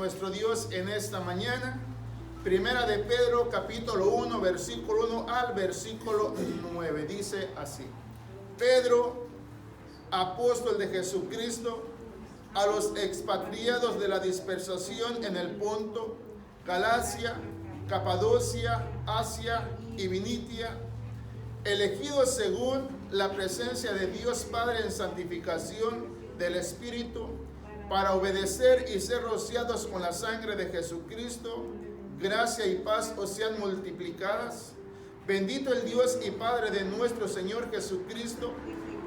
Nuestro Dios en esta mañana. Primera de Pedro, capítulo 1, versículo 1 al versículo 9. Dice así: Pedro, apóstol de Jesucristo, a los expatriados de la dispersación en el Ponto, Galacia, Capadocia, Asia y Bitinia, elegidos según la presencia de Dios Padre en santificación del Espíritu, para obedecer y ser rociados con la sangre de Jesucristo, gracia y paz os sean multiplicadas. Bendito el Dios y Padre de nuestro Señor Jesucristo,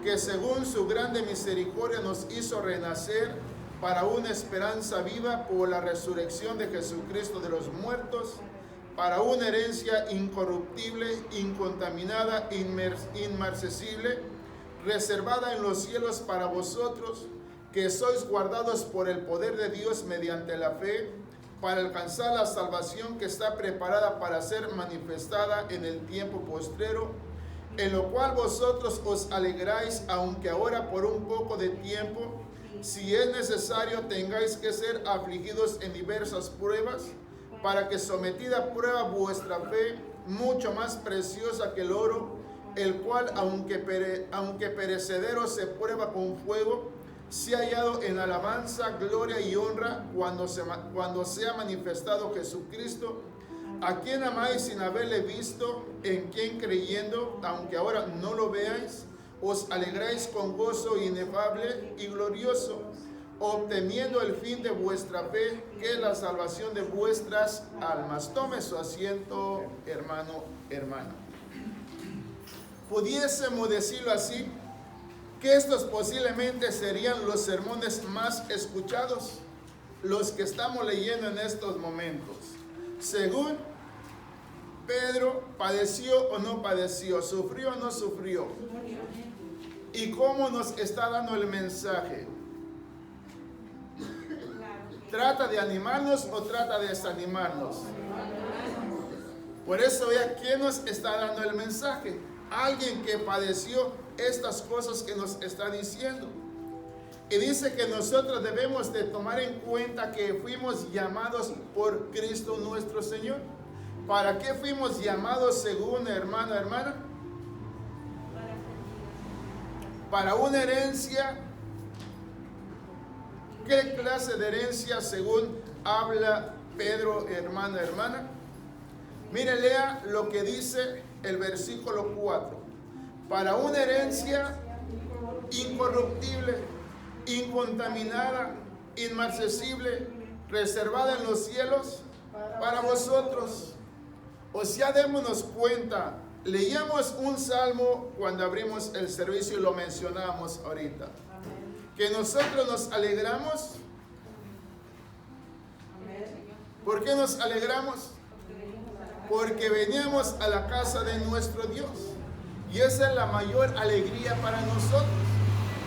que según su grande misericordia nos hizo renacer para una esperanza viva por la resurrección de Jesucristo de los muertos, para una herencia incorruptible, incontaminada, inmarcesible, reservada en los cielos para vosotros, que sois guardados por el poder de Dios mediante la fe, para alcanzar la salvación que está preparada para ser manifestada en el tiempo postrero, en lo cual vosotros os alegráis, aunque ahora por un poco de tiempo, si es necesario, tengáis que ser afligidos en diversas pruebas, para que sometida a prueba vuestra fe, mucho más preciosa que el oro, el cual aunque perecedero se prueba con fuego, sea hallado en alabanza, gloria y honra cuando sea manifestado Jesucristo, a quien amáis sin haberle visto, en quien creyendo, aunque ahora no lo veáis, os alegráis con gozo inefable y glorioso, obteniendo el fin de vuestra fe, que es la salvación de vuestras almas. Tome su asiento, hermano, hermana. Pudiésemos decirlo así, que estos posiblemente serían los sermones más escuchados, los que estamos leyendo en estos momentos. Según Pedro, ¿padeció o no padeció? ¿Sufrió o no sufrió? ¿Y cómo nos está dando el mensaje? ¿Trata de animarnos o trata de desanimarnos? Por eso vea, ¿quién nos está dando el mensaje? Alguien que padeció estas cosas que nos está diciendo. Y dice que nosotros debemos de tomar en cuenta que fuimos llamados por Cristo nuestro Señor. ¿Para qué fuimos llamados según hermano, hermana? Para una herencia. ¿Qué clase de herencia según habla Pedro, hermano, hermana? Mire, lea lo que dice el versículo 4. Para una herencia incorruptible, incontaminada, inmarcesible, reservada en los cielos para vosotros. O sea, démonos cuenta, leíamos un salmo cuando abrimos el servicio y lo mencionamos ahorita, que nosotros nos alegramos. ¿Por qué nos alegramos? Porque veníamos a la casa de nuestro Dios. Y esa es la mayor alegría para nosotros.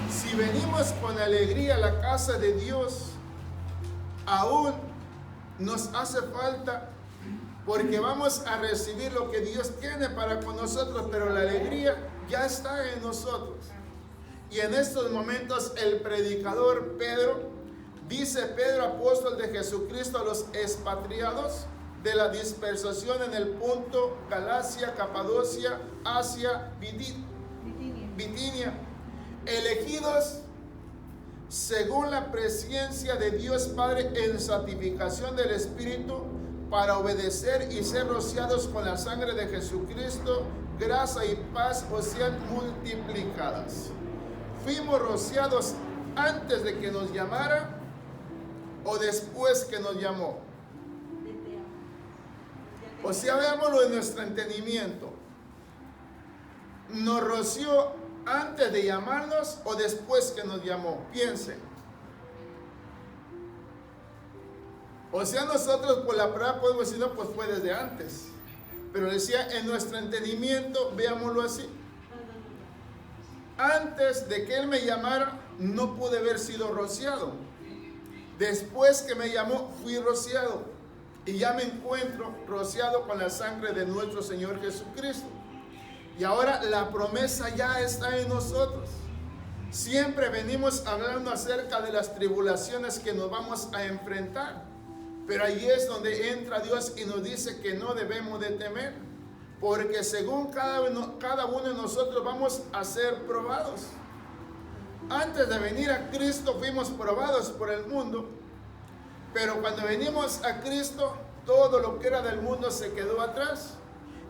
Si venimos con alegría a la casa de Dios, aún nos hace falta, porque vamos a recibir lo que Dios tiene para con nosotros, pero la alegría ya está en nosotros. Y en estos momentos el predicador Pedro, dice Pedro, apóstol de Jesucristo, a los expatriados de la dispersación en el Ponto, Galacia, Capadocia, Asia, Bitinia, elegidos según la presencia de Dios Padre en santificación del Espíritu, para obedecer y ser rociados con la sangre de Jesucristo, gracia y paz os sean multiplicadas. ¿Fuimos rociados antes de que nos llamara o después que nos llamó? O sea, veámoslo en nuestro entendimiento. ¿Nos roció antes de llamarnos o después que nos llamó? Piensen. O sea, nosotros por la prueba podemos decir, no, pues fue desde antes. Pero decía, en nuestro entendimiento, veámoslo así. Antes de que Él me llamara, no pude haber sido rociado. Después que me llamó, fui rociado. Y ya me encuentro rociado con la sangre de nuestro Señor Jesucristo. Y ahora la promesa ya está en nosotros. Siempre venimos hablando acerca de las tribulaciones que nos vamos a enfrentar. Pero ahí es donde entra Dios y nos dice que no debemos de temer, porque según cada uno de nosotros vamos a ser probados. Antes de venir a Cristo fuimos probados por el mundo, pero cuando venimos a Cristo, todo lo que era del mundo se quedó atrás.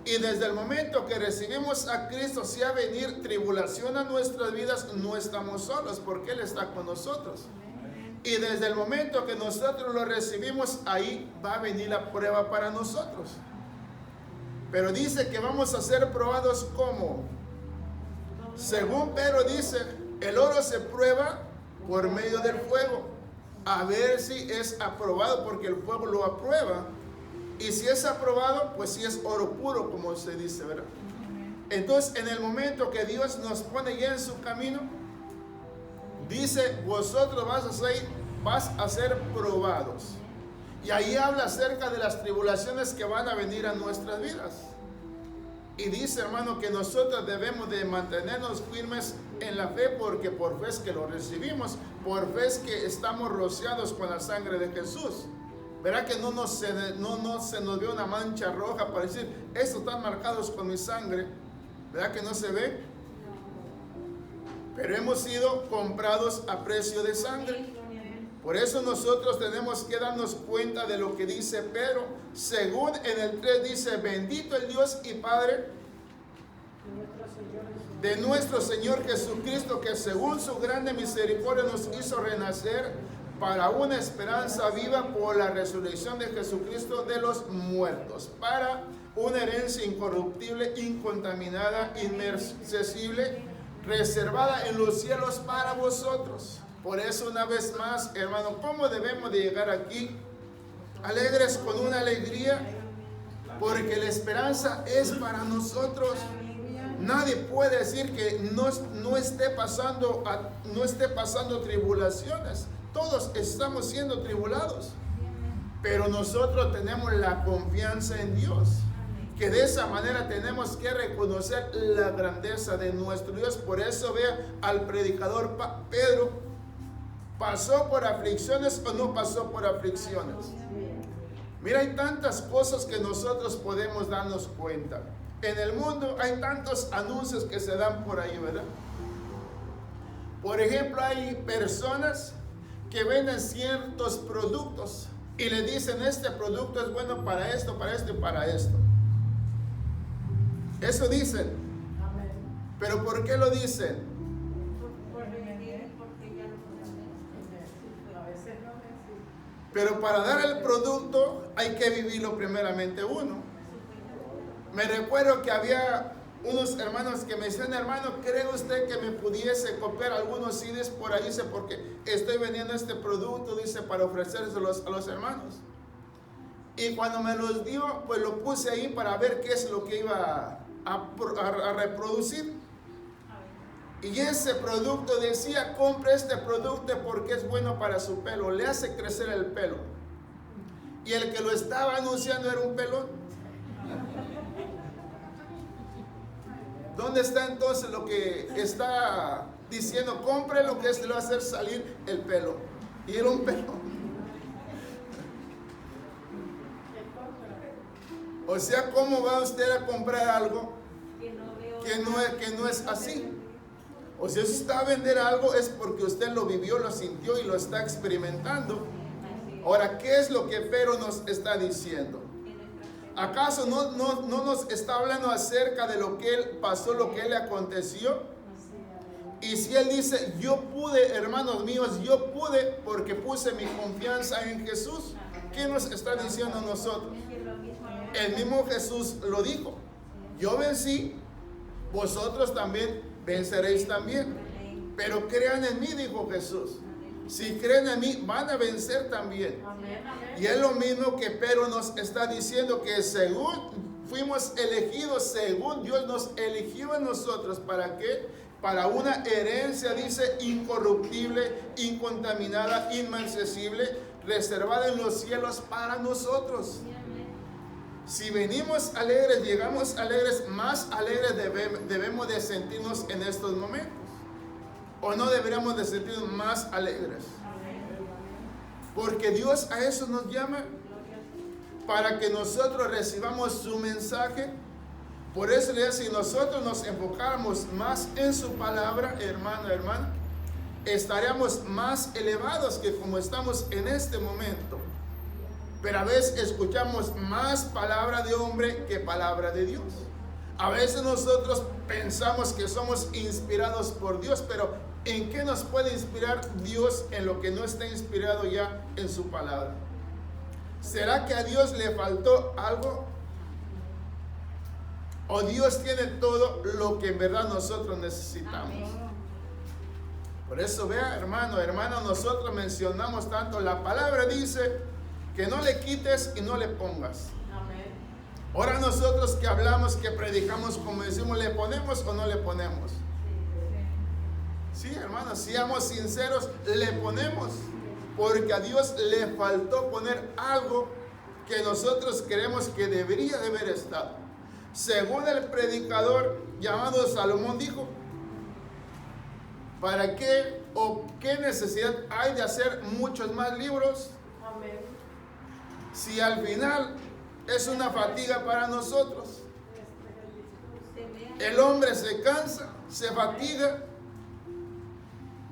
Y desde el momento que recibimos a Cristo, si ha venir tribulación a nuestras vidas, no estamos solos, porque Él está con nosotros. Y desde el momento que nosotros lo recibimos, ahí va a venir la prueba para nosotros. Pero dice que vamos a ser probados como, según Pedro dice, el oro se prueba por medio del fuego, a ver si es aprobado, porque el fuego lo aprueba. Y si es aprobado, pues si es oro puro, como se dice, ¿verdad? Entonces, en el momento que Dios nos pone ya en su camino, dice, vosotros vas a ser probados. Y ahí habla acerca de las tribulaciones que van a venir a nuestras vidas. Y dice, hermano, que nosotros debemos de mantenernos firmes en la fe, porque por fe es que lo recibimos, por fe es que estamos rociados con la sangre de Jesús. Verá que no se nos ve una mancha roja para decir, estos están marcados con mi sangre. ¿Verdad que no se ve? Pero hemos sido comprados a precio de sangre. Por eso nosotros tenemos que darnos cuenta de lo que dice Pedro. Según en el 3 dice, bendito el Dios y Padre de nuestro Señor Jesucristo, que según su grande misericordia nos hizo renacer para una esperanza viva por la resurrección de Jesucristo de los muertos, para una herencia incorruptible, incontaminada, inmarcesible, reservada en los cielos para vosotros. Por eso, una vez más, hermano, ¿cómo debemos de llegar aquí? Alegres, con una alegría, porque la esperanza es para nosotros. Nadie puede decir que no esté pasando tribulaciones. Todos estamos siendo tribulados, pero nosotros tenemos la confianza en Dios, que de esa manera tenemos que reconocer la grandeza de nuestro Dios. Por eso vea al predicador Pedro, ¿pasó por aflicciones o no pasó por aflicciones? Mira, hay tantas cosas que nosotros podemos darnos cuenta. En el mundo hay tantos anuncios que se dan por ahí, ¿verdad? Por ejemplo, hay personas que venden ciertos productos y le dicen, este producto es bueno para esto y para esto. Eso dicen. ¿Pero por qué lo dicen? Pero para dar el producto hay que vivirlo primeramente uno. Me recuerdo que había unos hermanos que me decían, hermano, ¿cree usted que me pudiese copiar algunos CDs por ahí? Dice, porque estoy vendiendo este producto, dice, para ofrecérselos a los hermanos. Y cuando me los dio, pues lo puse ahí para ver qué es lo que iba a reproducir. Y ese producto decía, compre este producto porque es bueno para su pelo, le hace crecer el pelo. Y el que lo estaba anunciando era un pelón. ¿Dónde está entonces lo que está diciendo? Compre lo que le va a hacer salir el pelo. Y era un pelón. O sea, ¿cómo va usted a comprar algo que no es así? O sea, si usted va a vender algo es porque usted lo vivió, lo sintió y lo está experimentando. Ahora, ¿qué es lo que Pedro nos está diciendo? ¿Acaso no nos está hablando acerca de lo que él pasó, lo que le aconteció? Y si él dice, yo pude, hermanos míos, yo pude porque puse mi confianza en Jesús, ¿qué nos está diciendo a nosotros? El mismo Jesús lo dijo, yo vencí, vosotros también venceréis también. Pero crean en mí, dijo Jesús. Si creen en mí, van a vencer también. Y es lo mismo que Pedro nos está diciendo, que según fuimos elegidos, según Dios nos eligió a nosotros, ¿para qué? Para una herencia, dice, incorruptible, incontaminada, inmarcesible, reservada en los cielos para nosotros. Si venimos alegres, llegamos alegres, más alegres debemos de sentirnos en estos momentos. ¿O no deberíamos de sentirnos más alegres? Porque Dios a eso nos llama, para que nosotros recibamos su mensaje. Por eso le digo, si nosotros nos enfocáramos más en su palabra, hermano, hermana, estaríamos más elevados que como estamos en este momento. Pero a veces escuchamos más palabra de hombre que palabra de Dios. A veces nosotros pensamos que somos inspirados por Dios, pero ¿en qué nos puede inspirar Dios en lo que no está inspirado ya en su palabra? ¿Será que a Dios le faltó algo? ¿O Dios tiene todo lo que en verdad nosotros necesitamos? Amén. Por eso vea, hermano, hermana, nosotros mencionamos tanto, la palabra dice que no le quites y no le pongas. Amén. Ahora nosotros que hablamos, que predicamos, como decimos, ¿le ponemos o no le ponemos? Sí, hermanos, seamos sinceros, le ponemos, porque a Dios le faltó poner algo que nosotros creemos que debería de haber estado. Según el predicador llamado Salomón dijo, ¿para qué o qué necesidad hay de hacer muchos más libros? Amén. Si al final es una fatiga para nosotros. El hombre se cansa, se fatiga.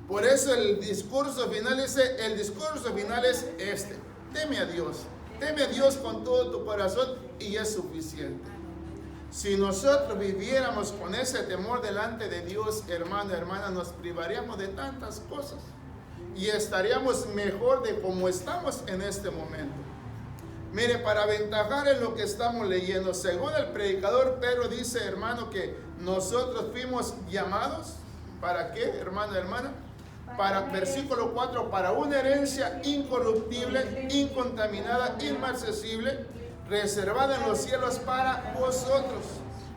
Por eso el discurso final es este: teme a Dios con todo tu corazón y es suficiente. Si nosotros viviéramos con ese temor delante de Dios, hermano, hermana, nos privaríamos de tantas cosas y estaríamos mejor de como estamos en este momento. Mire, para aventajar en lo que estamos leyendo, según el predicador Pedro dice, hermano, que nosotros fuimos llamados, ¿para qué, hermano, hermana? Para, versículo 4, para una herencia incorruptible, incontaminada, inmarcesible, reservada en los cielos para vosotros,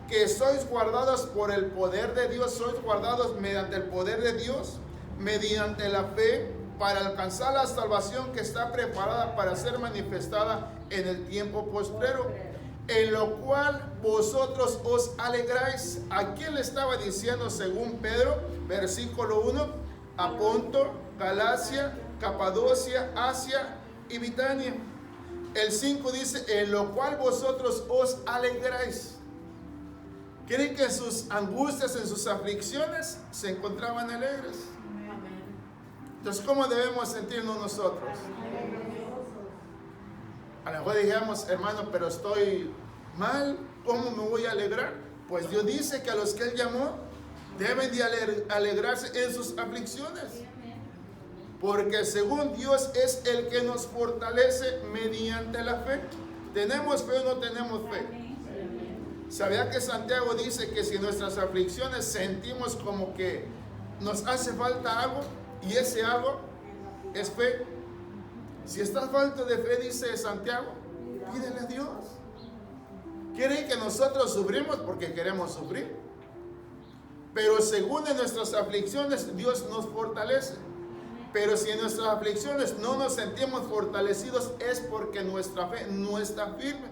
que sois guardados por el poder de Dios, sois guardados mediante el poder de Dios, mediante la fe, para alcanzar la salvación que está preparada para ser manifestada en el tiempo postrero, en lo cual vosotros os alegráis. ¿A quién le estaba diciendo según Pedro? Versículo 1, a Ponto, Galacia, Capadocia, Asia y Bitinia. El 5 dice, en lo cual vosotros os alegráis. ¿Creen que en sus angustias, en sus aflicciones, se encontraban alegres? Entonces, ¿cómo debemos sentirnos nosotros? A lo mejor digamos, hermano, pero estoy mal, ¿cómo me voy a alegrar? Pues Dios dice que a los que Él llamó deben de alegrarse en sus aflicciones. Porque según Dios es el que nos fortalece mediante la fe. ¿Tenemos fe o no tenemos fe? ¿Sabía que Santiago dice que si nuestras aflicciones sentimos como que nos hace falta algo, y ese algo es fe? Si estás falto de fe, dice Santiago, pídele a Dios. ¿Quiere que nosotros sufrimos? Porque queremos sufrir. Pero según en nuestras aflicciones, Dios nos fortalece. Pero si en nuestras aflicciones no nos sentimos fortalecidos, es porque nuestra fe no está firme.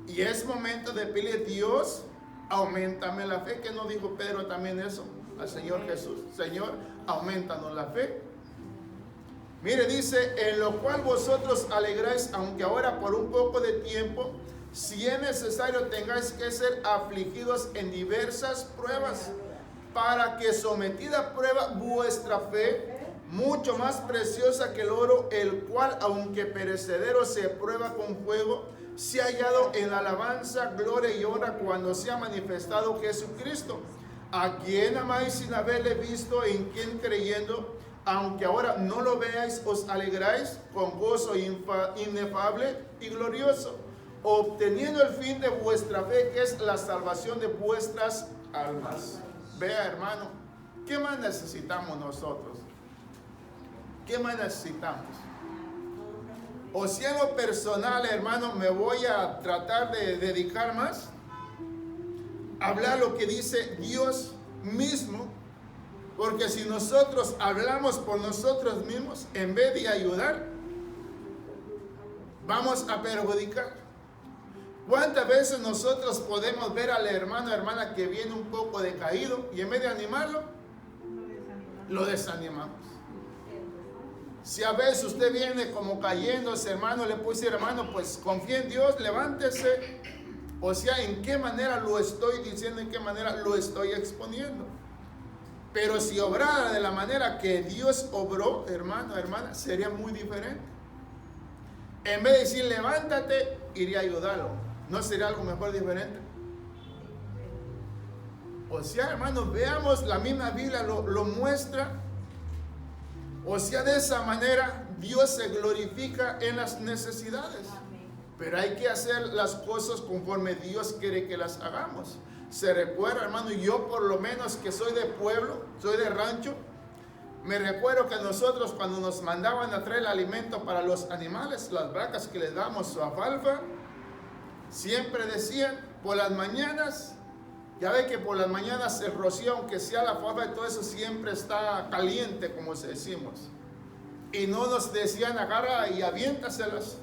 Y es momento de pedirle, Dios, aumentame la fe. ¿Qué no dijo Pedro también eso al Señor Jesús? Señor, aumentanos la fe. Mire, dice, en lo cual vosotros alegráis, aunque ahora por un poco de tiempo, si es necesario, tengáis que ser afligidos en diversas pruebas, para que sometida a prueba vuestra fe, mucho más preciosa que el oro, el cual, aunque perecedero, se prueba con fuego, se ha hallado en alabanza, gloria y honra cuando se ha manifestado Jesucristo, a quien amáis sin haberle visto, en quien creyendo, aunque ahora no lo veáis, os alegráis con gozo inefable y glorioso, obteniendo el fin de vuestra fe, que es la salvación de vuestras almas. Vea, hermano, ¿qué más necesitamos nosotros? ¿Qué más necesitamos? O si en lo personal, hermano, me voy a tratar de dedicar más a hablar lo que dice Dios mismo, porque si nosotros hablamos por nosotros mismos, en vez de ayudar, vamos a perjudicar. ¿Cuántas veces nosotros podemos ver al hermano o hermana que viene un poco decaído y en vez de animarlo, lo desanimamos? Si a veces usted viene como cayéndose, hermano, le puede decir, hermano, pues confía en Dios, levántese. O sea, ¿en qué manera lo estoy diciendo? ¿En qué manera lo estoy exponiendo? Pero si obrara de la manera que Dios obró, hermano, hermana, sería muy diferente. En vez de decir, levántate, iría a ayudarlo. ¿No sería algo mejor diferente? O sea, hermanos, veamos, la misma Biblia lo muestra. O sea, de esa manera Dios se glorifica en las necesidades. Pero hay que hacer las cosas conforme Dios quiere que las hagamos. Se recuerda, hermano, yo por lo menos que soy de pueblo, soy de rancho, me recuerdo que nosotros cuando nos mandaban a traer el alimento para los animales, las vacas que les damos su alfalfa, siempre decían por las mañanas, ya ve que por las mañanas el rocío, aunque sea la alfalfa y todo eso, siempre está caliente, como se decimos. Y no nos decían agarra y aviéntaselas.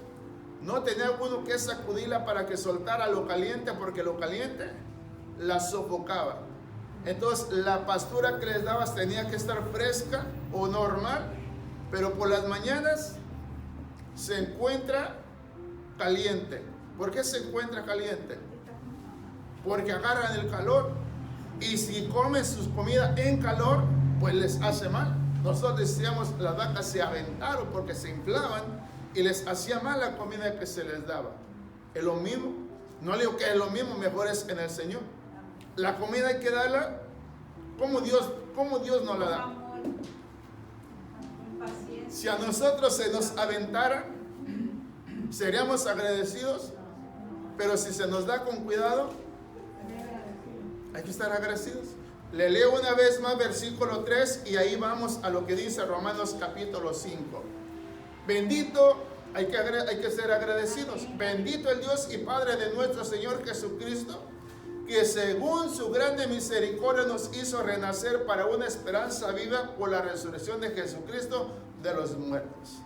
No tenía uno que sacudirla para que soltara lo caliente, porque lo caliente la sofocaba. Entonces la pastura que les dabas tenía que estar fresca o normal, pero por las mañanas se encuentra caliente. ¿Por qué se encuentra caliente? Porque agarran el calor, y si comen sus comidas en calor, pues les hace mal. Nosotros decíamos, las vacas se aventaron porque se inflaban y les hacía mal la comida que se les daba. Es lo mismo, no le digo que es lo mismo, mejor es en el Señor. La comida hay que darla como Dios nos la da. Si a nosotros se nos aventara, seríamos agradecidos, pero si se nos da con cuidado, hay que estar agradecidos. Le leo una vez más versículo 3 y ahí vamos a lo que dice Romanos capítulo 5. Bendito, hay que ser agradecidos. Bendito el Dios y Padre de nuestro Señor Jesucristo, que según su grande misericordia nos hizo renacer para una esperanza viva por la resurrección de Jesucristo de los muertos.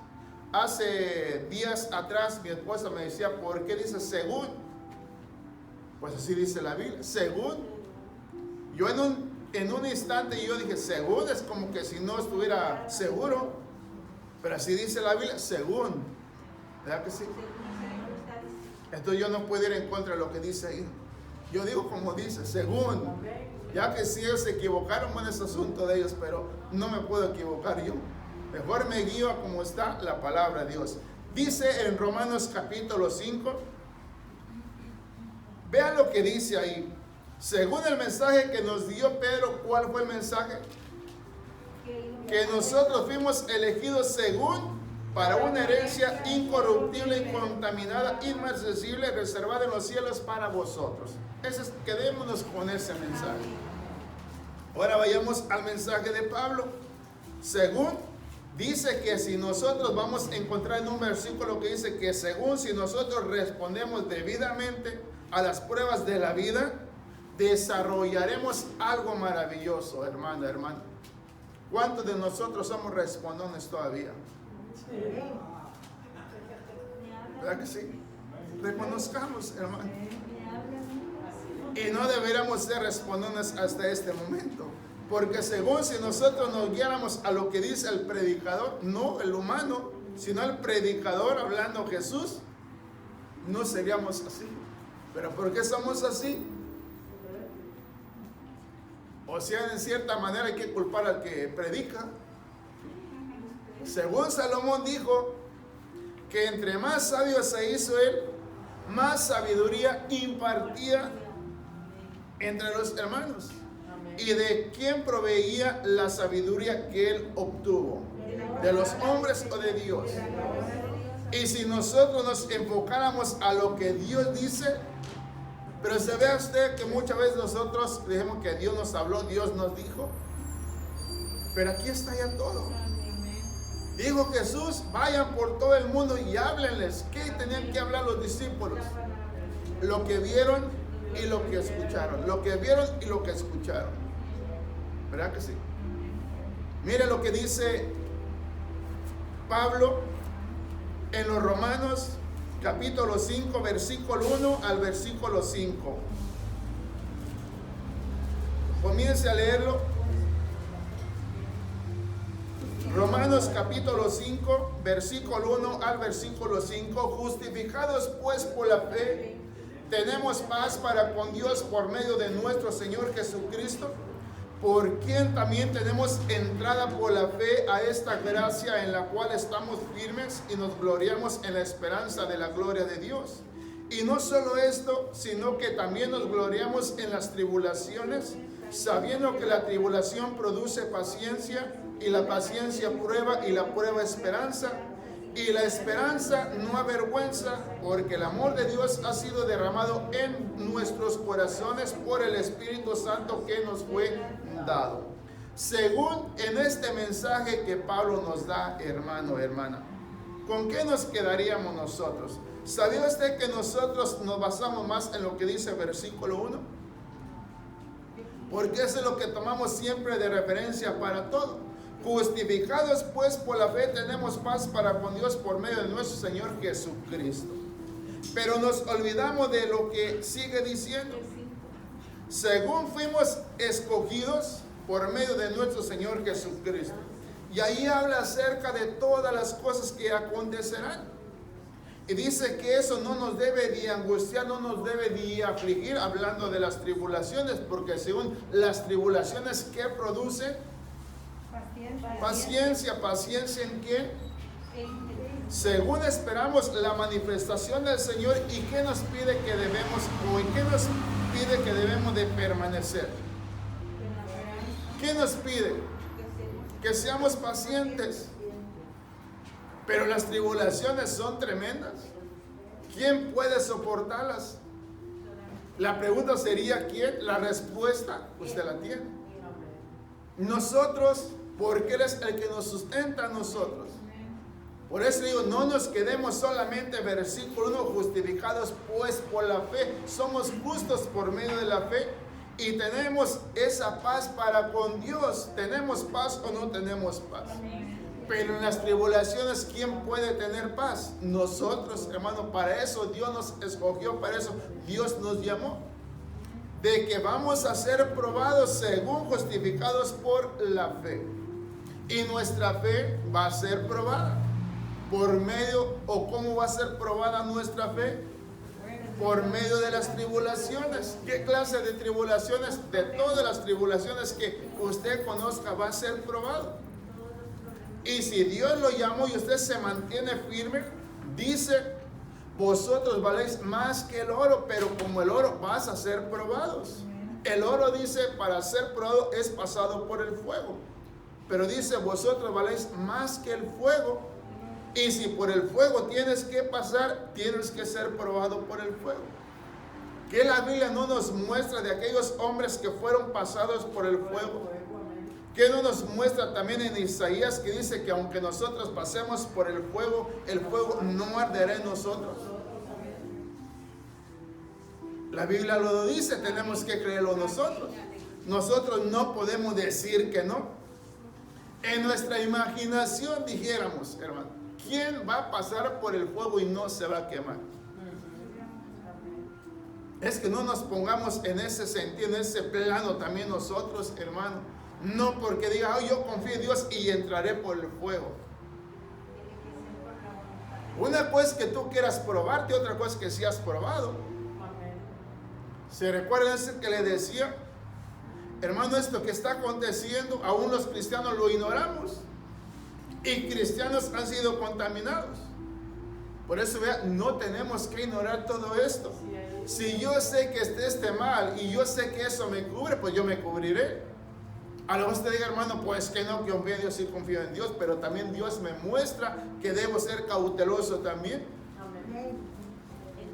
Hace días atrás mi esposa me decía, ¿por qué dice según? Pues así dice la Biblia, según. Yo en un instante yo dije, según, es como que si no estuviera seguro, pero así dice la Biblia, según. ¿Verdad que sí? Entonces yo no puedo ir en contra de lo que dice ahí. Yo digo como dice, según. Ya que si ellos se equivocaron, bueno, es asunto de ellos, pero no me puedo equivocar yo. Mejor me guío a como está la palabra de Dios. Dice en Romanos capítulo 5, vean lo que dice ahí. Según el mensaje que nos dio Pedro, ¿cuál fue el mensaje? Que nosotros fuimos elegidos según para una herencia incorruptible, incontaminada, inmarcesible, reservada en los cielos para vosotros. Quedémonos con ese mensaje. Ahora vayamos al mensaje de Pablo. Según, dice que si nosotros vamos a encontrar en un versículo que dice que según si nosotros respondemos debidamente a las pruebas de la vida, desarrollaremos algo maravilloso, hermano, hermano. ¿Cuántos de nosotros somos respondones todavía? ¿Verdad que sí? Reconozcamos, hermano. Y no deberíamos ser respondones hasta este momento. Porque según si nosotros nos guiáramos a lo que dice el predicador, no el humano, sino el predicador hablando Jesús, no seríamos así. ¿Pero por qué somos así? O sea, en cierta manera hay que culpar al que predica. Según Salomón dijo que entre más sabio se hizo él, más sabiduría impartía entre los hermanos. ¿Y de quién proveía la sabiduría que él obtuvo? ¿De los hombres o de Dios? Y si nosotros nos enfocáramos a lo que Dios dice, pero se ve usted que muchas veces nosotros dijimos que Dios nos habló, Dios nos dijo, pero aquí está ya todo. Dijo Jesús, vayan por todo el mundo y háblenles. ¿Qué tenían que hablar los discípulos? Lo que vieron y lo que escucharon. Lo que vieron y lo que escucharon. ¿Verdad que sí? Mire lo que dice Pablo en los Romanos capítulo 5, versículo 1 al versículo 5. Comience a leerlo. Romanos capítulo 5, versículo 1 al versículo 5. Justificados pues por la fe, tenemos paz para con Dios por medio de nuestro Señor Jesucristo, por quien también tenemos entrada por la fe a esta gracia en la cual estamos firmes y nos gloriamos en la esperanza de la gloria de Dios. Y no solo esto, sino que también nos gloriamos en las tribulaciones, sabiendo que la tribulación produce paciencia, y la paciencia prueba, y la prueba esperanza, y la esperanza no avergüenza, porque el amor de Dios ha sido derramado en nuestros corazones por el Espíritu Santo que nos fue dado. Según en este mensaje que Pablo nos da, hermano, hermana, ¿con qué nos quedaríamos nosotros? ¿Sabía usted que nosotros nos basamos más en lo que dice el versículo 1? Porque eso es lo que tomamos siempre de referencia para todo. Justificados pues por la fe tenemos paz para con Dios por medio de nuestro Señor Jesucristo. Pero nos olvidamos de lo que sigue diciendo. Según fuimos escogidos por medio de nuestro Señor Jesucristo. Y ahí habla acerca de todas las cosas que acontecerán. Y dice que eso no nos debe de angustiar, no nos debe de afligir, hablando de las tribulaciones, porque según las tribulaciones, ¿qué produce? Paciencia. ¿Paciencia en quién? Según esperamos la manifestación del Señor. ¿Y qué nos pide que debemos, o en qué nos pide que debemos de permanecer? ¿Qué nos pide? Que seamos pacientes. Pero las tribulaciones son tremendas. ¿Quién puede soportarlas? La pregunta sería ¿quién? La respuesta usted la tiene. Nosotros, porque Él es el que nos sustenta a nosotros. Por eso digo, no nos quedemos solamente versículo 1, justificados pues por la fe. Somos justos por medio de la fe y tenemos esa paz para con Dios. ¿Tenemos paz o no tenemos paz? Pero en las tribulaciones, ¿quién puede tener paz? Nosotros, hermano. Para eso Dios nos escogió, para eso Dios nos llamó. De que vamos a ser probados según justificados por la fe. Y nuestra fe va a ser probada. ¿Por medio o cómo va a ser probada nuestra fe? Por medio de las tribulaciones. ¿Qué clase de tribulaciones? De todas las tribulaciones que usted conozca va a ser probado. Y si Dios lo llamó y usted se mantiene firme, dice, vosotros valéis más que el oro, pero como el oro vas a ser probados. El oro, dice, para ser probado es pasado por el fuego. Pero dice, vosotros valéis más que el fuego. Y si por el fuego tienes que pasar, tienes que ser probado por el fuego. ¿Qué la Biblia no nos muestra de aquellos hombres que fueron pasados por el fuego? ¿Qué no nos muestra también en Isaías, que dice que aunque nosotros pasemos por el fuego no arderá en nosotros? La Biblia lo dice, tenemos que creerlo nosotros. Nosotros no podemos decir que no. En nuestra imaginación dijéramos, hermano, ¿quién va a pasar por el fuego y no se va a quemar? Es que no nos pongamos en ese sentido, en ese plano también nosotros, hermano. No porque diga, yo confío en Dios y entraré por el fuego. Una cosa es que tú quieras probarte, otra cosa es que seas probado. ¿Se recuerda ese que le decía? Hermano, esto que está aconteciendo, aún los cristianos lo ignoramos. Y cristianos han sido contaminados. Por eso, vea, no tenemos que ignorar todo esto. Si yo sé que esté mal y yo sé que eso me cubre, pues yo me cubriré. A lo mejor usted diga, hermano, pues que no confío en Dios, sí confío en Dios, pero también Dios me muestra que debo ser cauteloso también.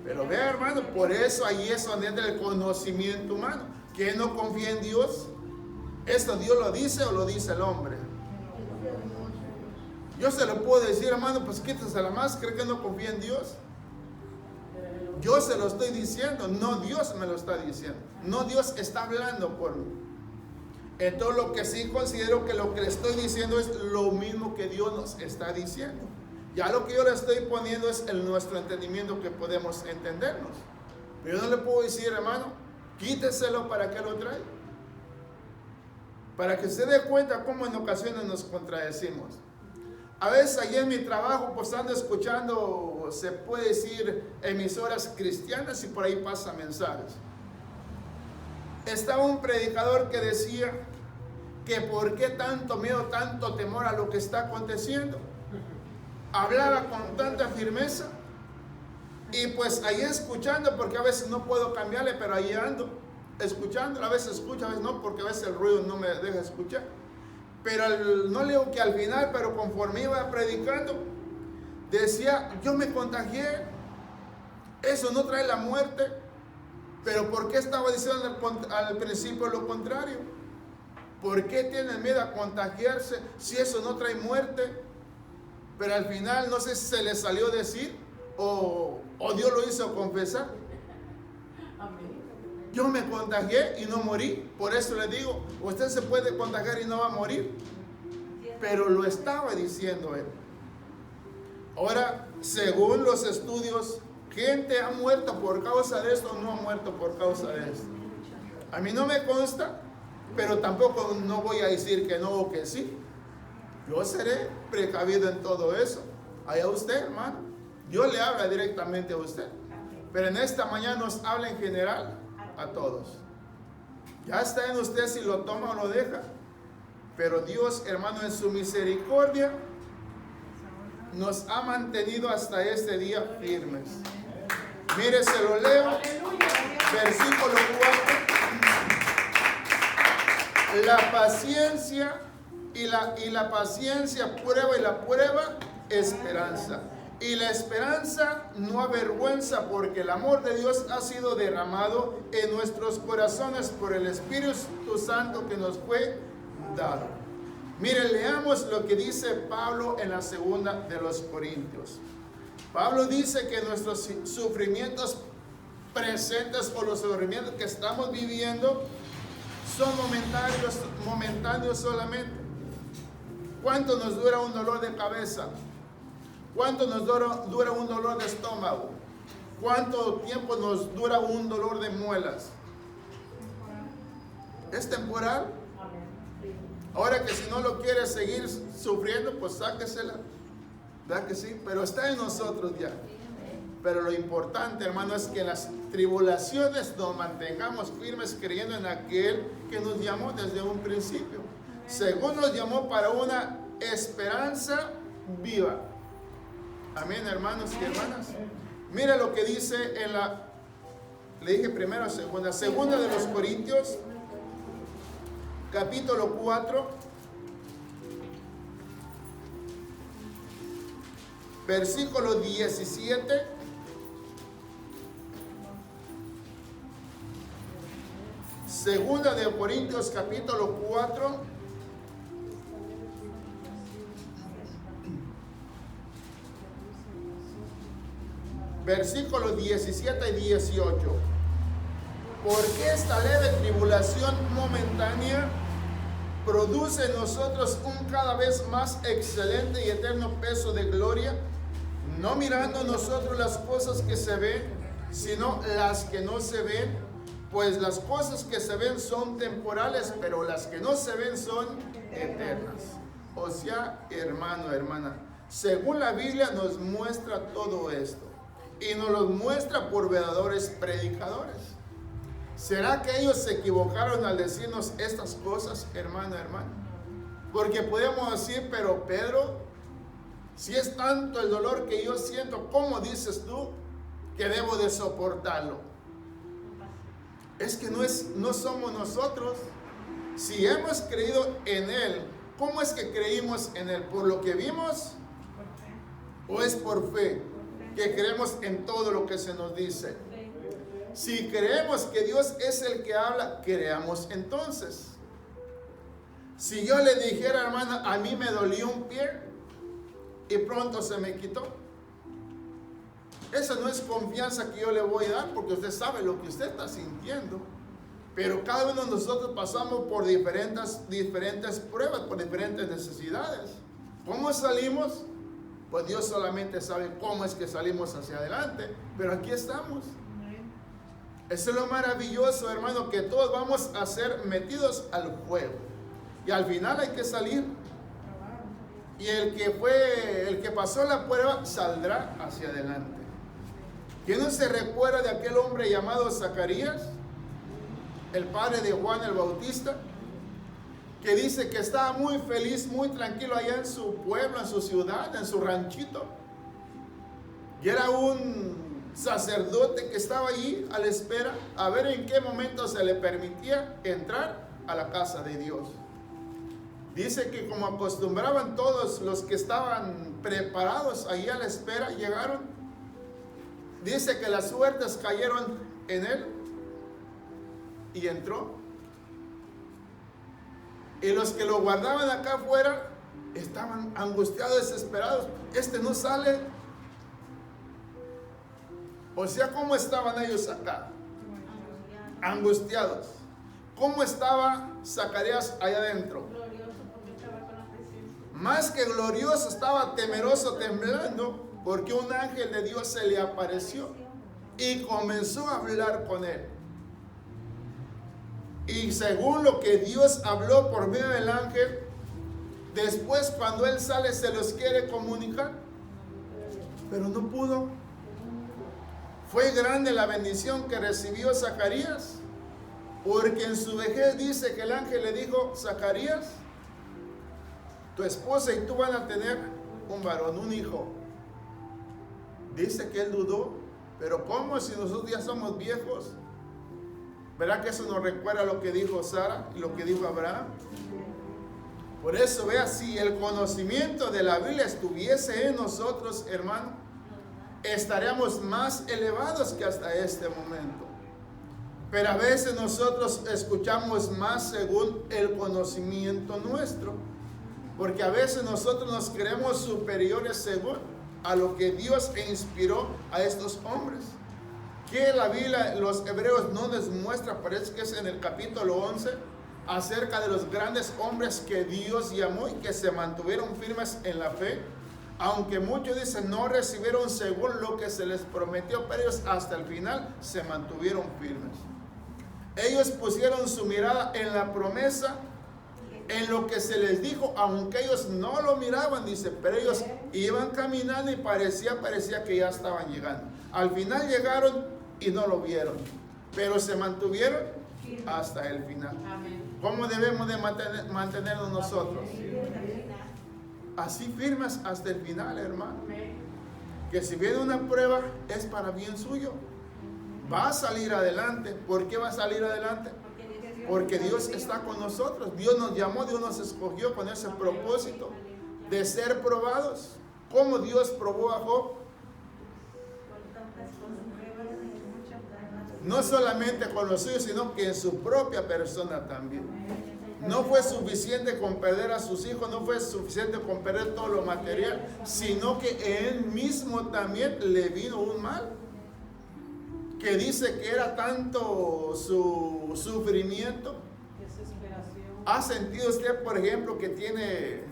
Pero vea, hermano, por eso ahí es donde entra el conocimiento humano. ¿Que no confía en Dios? ¿Esto Dios lo dice o lo dice el hombre? Yo se lo puedo decir, hermano, pues quítese la máscara, que no confía en Dios. Yo se lo estoy diciendo, no Dios me lo está diciendo. No Dios está hablando por mí. Entonces lo que sí considero que lo que le estoy diciendo es lo mismo que Dios nos está diciendo. Ya lo que yo le estoy poniendo es en nuestro entendimiento que podemos entendernos. Pero yo no le puedo decir, hermano, quíteselo para que lo traiga. Para que se dé cuenta cómo en ocasiones nos contradecimos. A veces allí en mi trabajo pues ando escuchando, se puede decir, emisoras cristianas y por ahí pasan mensajes. Estaba un predicador que decía que por qué tanto miedo, tanto temor a lo que está aconteciendo. Hablaba con tanta firmeza y pues ahí escuchando, porque a veces no puedo cambiarle, pero ahí ando escuchando, a veces escucho, a veces no, porque a veces el ruido no me deja escuchar. Pero no le digo que al final, pero conforme iba predicando, decía, yo me contagié, eso no trae la muerte. Pero ¿por qué estaba diciendo al principio lo contrario? ¿Por qué tienen miedo a contagiarse si eso no trae muerte? Pero al final no sé si se le salió decir o Dios lo hizo confesar. Yo me contagié y no morí. Por eso le digo, usted se puede contagiar y no va a morir. Pero lo estaba diciendo él. Ahora, según los estudios, gente ha muerto por causa de esto o no ha muerto por causa de esto. A mí no me consta, pero tampoco no voy a decir que no o que sí. Yo seré precavido en todo eso. Allá usted, hermano. Dios le habla directamente a usted. Pero en esta mañana nos habla en general a todos. Ya está en usted si lo toma o lo deja. Pero Dios, hermano, en su misericordia nos ha mantenido hasta este día firmes. Mire, se lo leo. Versículo 4. La paciencia y la paciencia prueba y la prueba esperanza. Y la esperanza no avergüenza, porque el amor de Dios ha sido derramado en nuestros corazones por el Espíritu Santo que nos fue dado. Miren, leamos lo que dice Pablo en la segunda de los Corintios. Pablo dice que nuestros sufrimientos presentes o los sufrimientos que estamos viviendo son momentáneos solamente. ¿Cuánto nos dura un dolor de cabeza? ¿Cuánto nos dura un dolor de estómago? ¿Cuánto tiempo nos dura un dolor de muelas? ¿Es temporal? Ahora que si no lo quiere seguir sufriendo, pues sáquesela. ¿Verdad que sí? Pero está en nosotros ya. Pero lo importante, hermano, es que en las tribulaciones nos mantengamos firmes creyendo en aquel que nos llamó desde un principio. Según nos llamó para una esperanza viva. Amén, hermanos y hermanas. Mira lo que dice en la, le dije primero, segunda de los Corintios, capítulo 4, versículo 17. Segunda de Corintios, capítulo 4. Versículos 17 y 18. Porque esta leve tribulación momentánea produce en nosotros un cada vez más excelente y eterno peso de gloria, no mirando nosotros las cosas que se ven, sino las que no se ven, pues las cosas que se ven son temporales, pero las que no se ven son eternas. O sea, hermano, hermana, según la Biblia nos muestra todo esto. Y nos lo muestra por verdaderos predicadores. ¿Será que ellos se equivocaron al decirnos estas cosas, hermano, hermano? Porque podemos decir, pero Pedro, si es tanto el dolor que yo siento, ¿cómo dices tú que debo de soportarlo? Es que no somos nosotros. Si hemos creído en Él, ¿cómo es que creímos en Él? ¿Por lo que vimos? ¿O es por fe? Que creemos en todo lo que se nos dice. Si creemos que Dios es el que habla, creamos entonces. Si yo le dijera, hermana, a mí me dolió un pie y pronto se me quitó, esa no es confianza que yo le voy a dar, porque usted sabe lo que usted está sintiendo. Pero cada uno de nosotros pasamos por diferentes pruebas, por diferentes necesidades. ¿Cómo salimos? Pues Dios solamente sabe cómo es que salimos hacia adelante, pero aquí estamos. Eso es lo maravilloso, hermano, que todos vamos a ser metidos al fuego. Y al final hay que salir. y el que pasó la prueba saldrá hacia adelante. ¿Quién no se recuerda de aquel hombre llamado Zacarías, el padre de Juan el Bautista, que dice que estaba muy feliz, muy tranquilo allá en su pueblo, en su ciudad, en su ranchito? Y era un sacerdote que estaba allí a la espera a ver en qué momento se le permitía entrar a la casa de Dios. Dice que como acostumbraban todos los que estaban preparados allí a la espera, llegaron. Dice que las suertes cayeron en él y entró. Y los que lo guardaban acá afuera estaban angustiados, desesperados. Este no sale. O sea, ¿cómo estaban ellos acá? Angustiados. ¿Cómo estaba Zacarías allá adentro? Más que glorioso, estaba temeroso, temblando, porque un ángel de Dios se le apareció y comenzó a hablar con él. Y según lo que Dios habló por medio del ángel, después cuando él sale se los quiere comunicar, pero no pudo. Fue grande la bendición que recibió Zacarías, porque en su vejez dice que el ángel le dijo: Zacarías, tu esposa y tú van a tener un varón, un hijo. Dice que él dudó, pero ¿cómo si nosotros ya somos viejos? ¿Verdad que eso nos recuerda lo que dijo Sara y lo que dijo Abraham? Por eso, vea, si el conocimiento de la Biblia estuviese en nosotros, hermano, estaríamos más elevados que hasta este momento. Pero a veces nosotros escuchamos más según el conocimiento nuestro, porque a veces nosotros nos creemos superiores según a lo que Dios inspiró a estos hombres. Que la Biblia, los hebreos no nos muestra, parece que es en el capítulo 11, acerca de los grandes hombres que Dios llamó y que se mantuvieron firmes en la fe, aunque muchos dicen no recibieron según lo que se les prometió, pero ellos hasta el final se mantuvieron firmes. Ellos pusieron su mirada en la promesa, en lo que se les dijo, aunque ellos no lo miraban, dice, pero ellos iban caminando y parecía que ya estaban llegando. Al final llegaron y no lo vieron, pero se mantuvieron hasta el final. ¿Cómo debemos de mantenernos nosotros? Así firmes hasta el final, hermano. Que si viene una prueba es para bien suyo. Va a salir adelante. ¿Por qué va a salir adelante? Porque Dios está con nosotros. Dios nos llamó, Dios nos escogió con ese propósito de ser probados. ¿Cómo Dios probó a Job? No solamente con los suyos, sino que en su propia persona también. No fue suficiente con perder a sus hijos, no fue suficiente con perder todo lo material, sino que él mismo también le vino un mal. Que dice que era tanto su sufrimiento. ¿Ha sentido usted, por ejemplo, que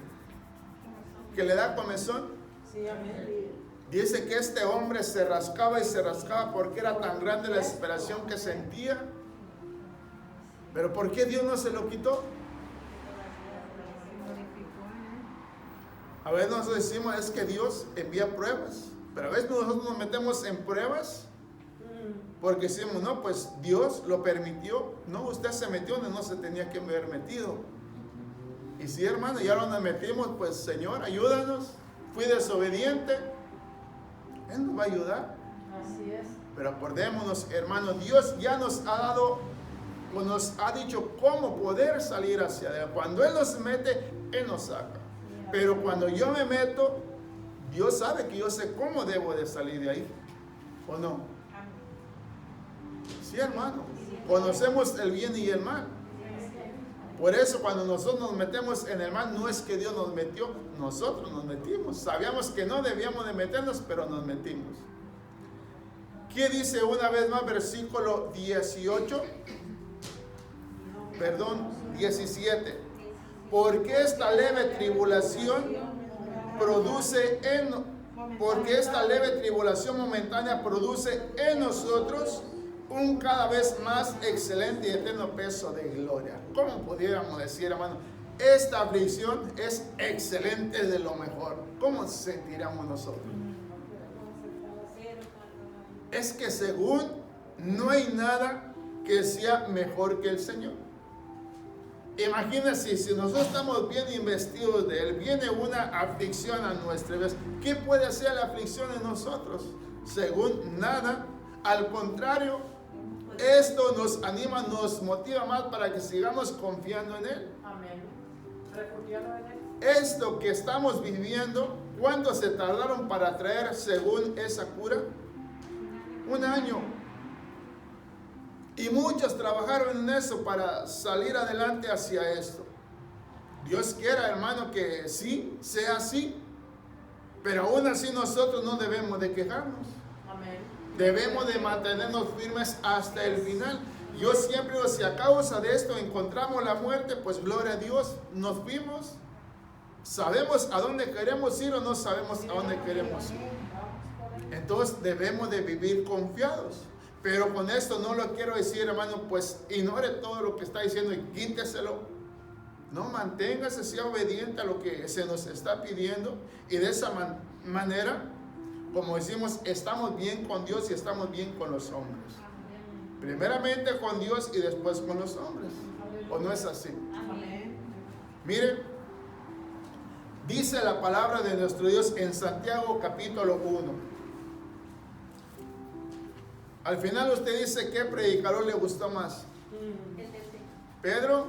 le da comezón? Sí, amén. Dice que este hombre se rascaba y se rascaba porque era tan grande la desesperación que sentía. Pero ¿por qué Dios no se lo quitó? A veces nosotros decimos es que Dios envía pruebas, pero a veces nosotros nos metemos en pruebas porque decimos, no, pues Dios lo permitió. No, usted se metió donde no se tenía que haber metido. Y sí, hermano, ya nos metimos, pues Señor, ayúdanos. Fui desobediente. Él nos va a ayudar. Así es. Pero acordémonos, hermano, Dios ya nos ha dado, o nos ha dicho cómo poder salir hacia adelante. Cuando Él nos mete, Él nos saca. Pero cuando yo me meto, Dios sabe que yo sé cómo debo de salir de ahí. ¿O no? Sí, hermano. Conocemos el bien y el mal. Por eso cuando nosotros nos metemos en el mal, no es que Dios nos metió, nosotros nos metimos. Sabíamos que no debíamos de meternos, pero nos metimos. ¿Qué dice una vez más versículo 17? Porque esta leve tribulación momentánea produce en nosotros un cada vez más excelente y eterno peso de gloria. ¿Cómo pudiéramos decir, hermano? esta aflicción es excelente, de lo mejor. ¿Cómo sentiremos nosotros? Es que según no hay nada que sea mejor que el Señor. Imagínense, si nosotros estamos bien investidos de Él, viene una aflicción a nuestra vez. ¿Qué puede hacer la aflicción en nosotros? Según nada. Al contrario, esto nos anima, nos motiva más para que sigamos confiando en Él. Amén. Refugiarlo en Él. Esto que estamos viviendo, ¿cuánto se tardaron para traer según esa cura? 1 año. Y muchos trabajaron en eso para salir adelante hacia esto. Dios quiera, hermano, que sí, sea así. Pero aún así nosotros no debemos de quejarnos. Amén. Debemos de mantenernos firmes hasta el final. Yo siempre digo, si a causa de esto encontramos la muerte, pues gloria a Dios, nos fuimos. ¿Sabemos a dónde queremos ir o no sabemos a dónde queremos ir? Entonces debemos de vivir confiados. Pero con esto no lo quiero decir, hermano, pues ignore todo lo que está diciendo y quíteselo. No, manténgase, sea obediente a lo que se nos está pidiendo. Y de esa manera, como decimos, estamos bien con Dios y estamos bien con los hombres. Primeramente con Dios y después con los hombres. ¿O no es así? Amén. Miren, dice la palabra de nuestro Dios en Santiago capítulo 1. Al final usted dice, ¿qué predicador le gustó más? ¿Pedro?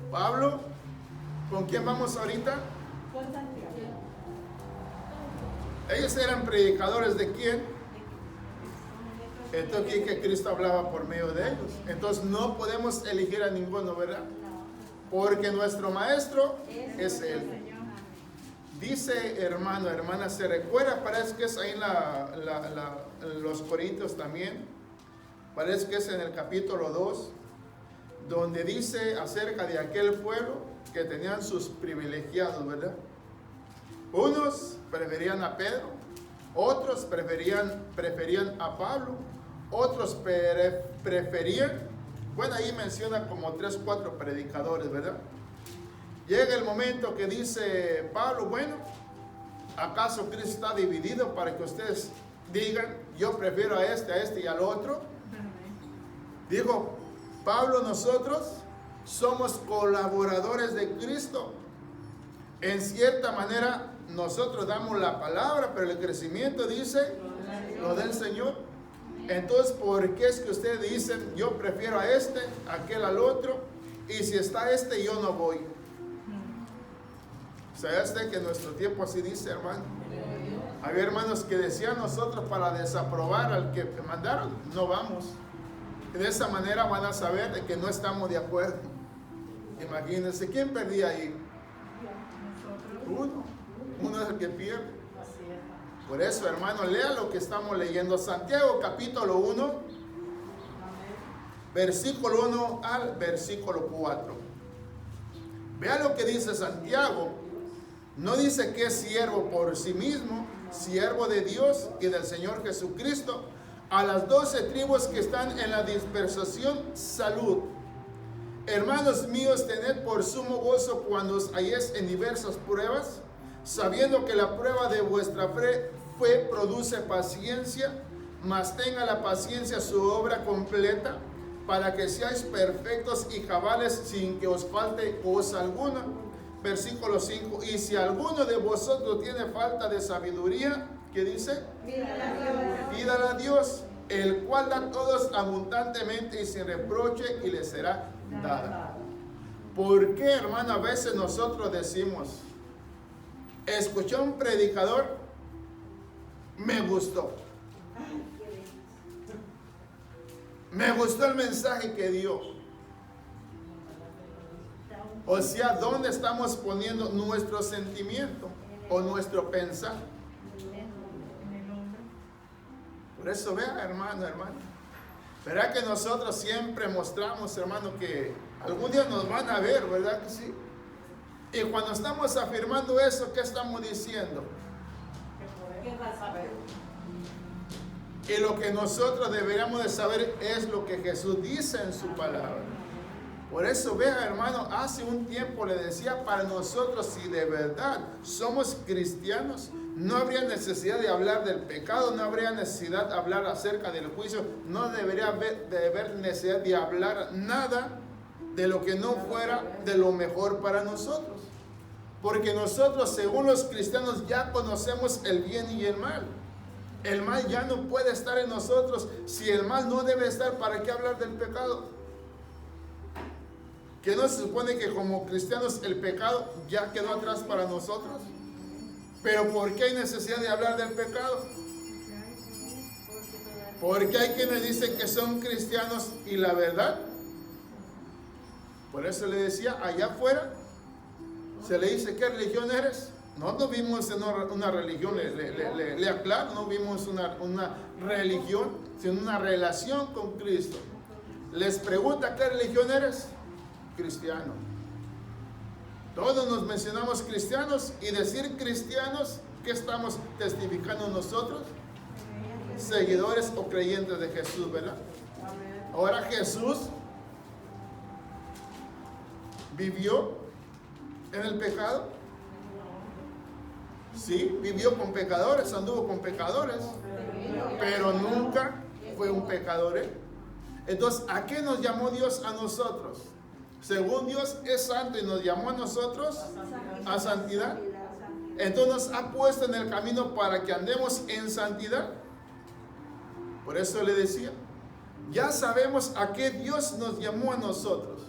¿Pablo? ¿Con quién vamos ahorita? Con Santiago. Ellos eran predicadores ¿de quién? Entonces aquí que Cristo hablaba por medio de ellos. Entonces no podemos elegir a ninguno, ¿verdad? Porque nuestro maestro es Él. Dice, hermano, hermana, se recuerda, parece que es ahí en los Corintios también, parece que es en el capítulo 2, donde dice acerca de aquel pueblo que tenían sus privilegiados, ¿verdad? Unos preferían a Pedro, otros preferían a Pablo, otros preferían, bueno, ahí menciona como 3 o 4 predicadores, ¿verdad? Llega el momento que dice Pablo, bueno, ¿acaso Cristo está dividido para que ustedes digan, yo prefiero a este y al otro? Dijo Pablo, nosotros somos colaboradores de Cristo. En cierta manera, nosotros damos la palabra, pero el crecimiento dice lo del Señor. Entonces, ¿por qué es que ustedes dicen, yo prefiero a aquel al otro, y si está yo no voy? ¿Sabe usted que en nuestro tiempo así dice, hermano? Había hermanos que decían, nosotros para desaprobar al que mandaron, no vamos. De esa manera van a saber de que no estamos de acuerdo. Imagínense, ¿quién perdía ahí? Uno es el que pierde. Por eso, hermano, lea lo que estamos leyendo. Santiago capítulo 1, versículo 1 al versículo 4. Vea lo que dice Santiago. No dice que es siervo por sí mismo, siervo de Dios y del Señor Jesucristo, a las 12 tribus que están en la dispersación, salud. Hermanos míos, tened por sumo gozo cuando os halléis en diversas pruebas, sabiendo que la prueba de vuestra fe produce paciencia, mas tenga la paciencia su obra completa, para que seáis perfectos y cabales sin que os falte cosa alguna. Versículo 5, y si alguno de vosotros tiene falta de sabiduría, ¿qué dice? Pídala a Dios, el cual da a todos abundantemente y sin reproche, y le será dada. ¿Por qué, hermano, a veces nosotros decimos, escuché a un predicador, me gustó el mensaje que dio? O sea, ¿dónde estamos poniendo nuestro sentimiento o nuestro pensar? Por eso vea, hermano. Verá que nosotros siempre mostramos, hermano, que algún día nos van a ver, ¿verdad que sí? Y cuando estamos afirmando eso, ¿qué estamos diciendo? Y lo que nosotros deberíamos de saber es lo que Jesús dice en su palabra. Por eso, vea, hermano, hace un tiempo le decía, para nosotros, si de verdad somos cristianos, no habría necesidad de hablar del pecado, no habría necesidad de hablar acerca del juicio, no debería haber necesidad de hablar nada de lo que no fuera de lo mejor para nosotros. Porque nosotros, según los cristianos, ya conocemos el bien y el mal. El mal ya no puede estar en nosotros. Si el mal no debe estar, ¿para qué hablar del pecado? ¿Que no se supone que como cristianos el pecado ya quedó atrás para nosotros? Pero ¿por qué hay necesidad de hablar del pecado? Porque hay quienes dicen que son cristianos y la verdad. Por eso le decía, allá afuera se le dice, ¿qué religión eres? No vimos una religión, le aclaro, no vimos una religión, sino una relación con Cristo. Les pregunta, ¿qué religión eres? Cristiano. Todos nos mencionamos cristianos, y decir cristianos, ¿qué estamos testificando nosotros? Seguidores o creyentes de Jesús, ¿verdad? Ahora, Jesús vivió en el pecado. Sí, vivió con pecadores, anduvo con pecadores, pero nunca fue un pecador. Entonces, ¿a qué nos llamó Dios a nosotros? Según Dios es santo y nos llamó a nosotros a santidad. Entonces nos ha puesto en el camino para que andemos en santidad. Por eso le decía, ya sabemos a qué Dios nos llamó a nosotros.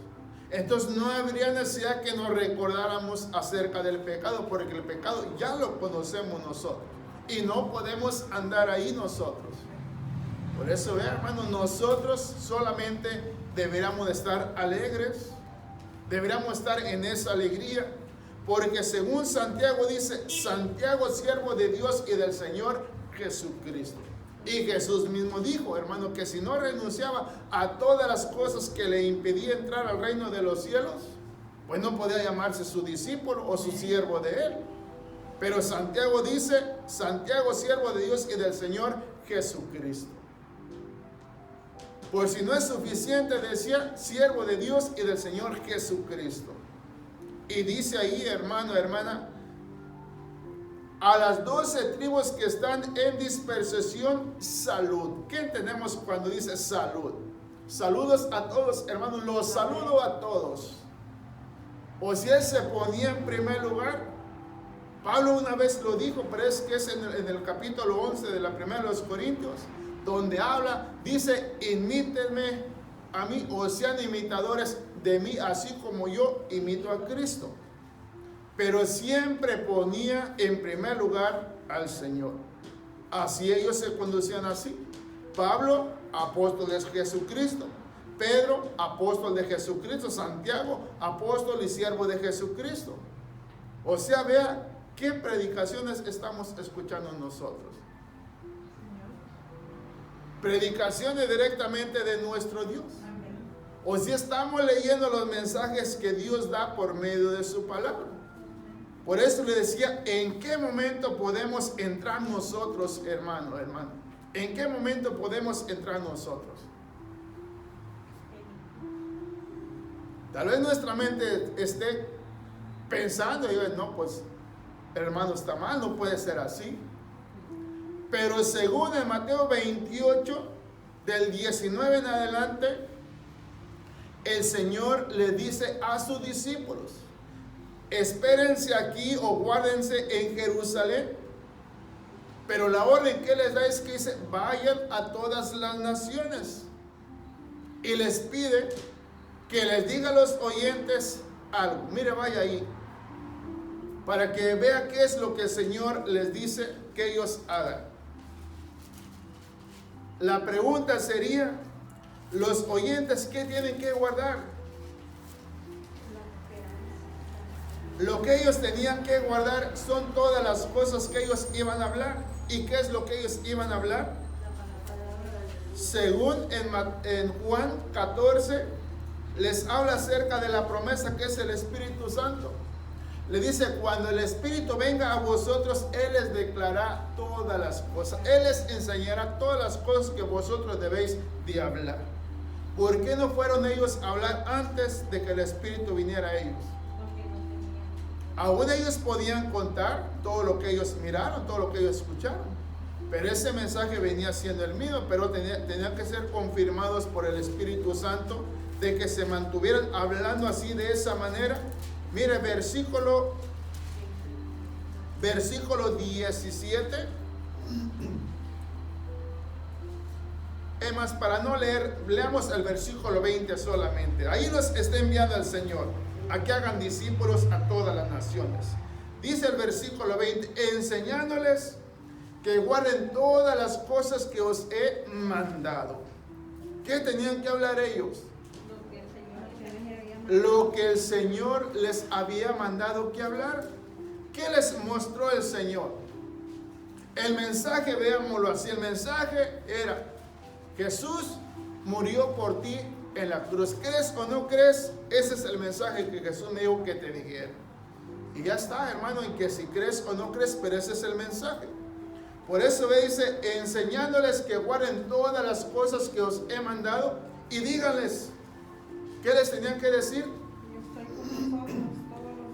Entonces no habría necesidad que nos recordáramos acerca del pecado, porque el pecado ya lo conocemos nosotros y no podemos andar ahí nosotros. Por eso, vean, hermano, nosotros solamente deberíamos de estar alegres, deberíamos estar en esa alegría, porque según Santiago dice, Santiago, siervo de Dios y del Señor Jesucristo. Y Jesús mismo dijo, hermano, que si no renunciaba a todas las cosas que le impedía entrar al reino de los cielos, pues no podía llamarse su discípulo o su siervo de él. Pero Santiago dice, Santiago, siervo de Dios y del Señor Jesucristo. Por si no es suficiente, decía, siervo de Dios y del Señor Jesucristo. Y dice ahí, hermano, hermana, a las 12 tribus que están en dispersión, salud. ¿Qué entendemos cuando dice salud? Saludos a todos, hermanos, los saludo a todos. O si él se ponía en primer lugar, Pablo una vez lo dijo, pero es que es en el capítulo 11 de la primera de los Corintios, donde habla, dice, imítenme a mí, o sean imitadores de mí, así como yo imito a Cristo. Pero siempre ponía en primer lugar al Señor. Así ellos se conducían así. Pablo, apóstol de Jesucristo. Pedro, apóstol de Jesucristo. Santiago, apóstol y siervo de Jesucristo. O sea, vea qué predicaciones estamos escuchando nosotros. Predicaciones directamente de nuestro Dios. O si estamos leyendo los mensajes que Dios da por medio de su palabra. Por eso le decía, ¿en qué momento podemos entrar nosotros, hermano? ¿En qué momento podemos entrar nosotros? Tal vez nuestra mente esté pensando, y no, pues, hermano, está mal, no puede ser así. Pero según en Mateo 28, del 19 en adelante, el Señor le dice a sus discípulos, espérense aquí o guárdense en Jerusalén. Pero la orden que les da es que dice, vayan a todas las naciones. Y les pide que les diga a los oyentes algo. Mire, vaya ahí, para que vea qué es lo que el Señor les dice que ellos hagan. La pregunta sería, los oyentes, ¿qué tienen que guardar? Lo que ellos tenían que guardar son todas las cosas que ellos iban a hablar. ¿Y qué es lo que ellos iban a hablar? Según en Juan 14, les habla acerca de la promesa que es el Espíritu Santo. Le dice, cuando el Espíritu venga a vosotros, Él les declarará todas las cosas. Él les enseñará todas las cosas que vosotros debéis de hablar. ¿Por qué no fueron ellos a hablar antes de que el Espíritu viniera a ellos? Aún ellos podían contar todo lo que ellos miraron, todo lo que ellos escucharon. Pero ese mensaje venía siendo el mío, pero tenían que ser confirmados por el Espíritu Santo de que se mantuvieran hablando así de esa manera. Mire, versículo 17. Es más, para no leer, leamos el versículo 20 solamente. Ahí los está enviando el Señor a que hagan discípulos a todas las naciones. Dice el versículo 20, enseñándoles que guarden todas las cosas que os he mandado. ¿Qué tenían que hablar ellos? Lo que el Señor les había mandado que hablar. ¿Qué les mostró el Señor? El mensaje, veámoslo así, el mensaje era: Jesús murió por ti en la cruz. ¿Crees o no crees? Ese es el mensaje que Jesús me dijo que te dijera. Y ya está, hermano, en que si crees o no crees, pero ese es el mensaje. Por eso dice, enseñándoles que guarden todas las cosas que os he mandado, y díganles, ¿qué les tenían que decir?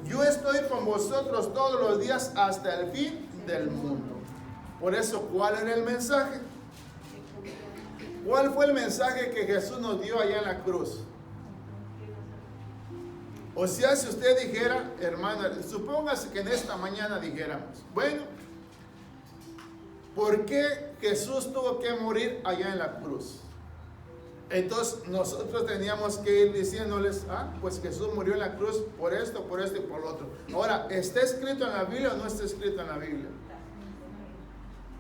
Yo estoy con vosotros todos los días hasta el fin del mundo. Por eso, ¿cuál era el mensaje? ¿Cuál fue el mensaje que Jesús nos dio allá en la cruz? O sea, si usted dijera, hermana, supóngase que en esta mañana dijéramos, bueno, ¿por qué Jesús tuvo que morir allá en la cruz? Entonces nosotros teníamos que ir diciéndoles, pues Jesús murió en la cruz por esto y por lo otro. Ahora, ¿está escrito en la Biblia o no está escrito en la Biblia?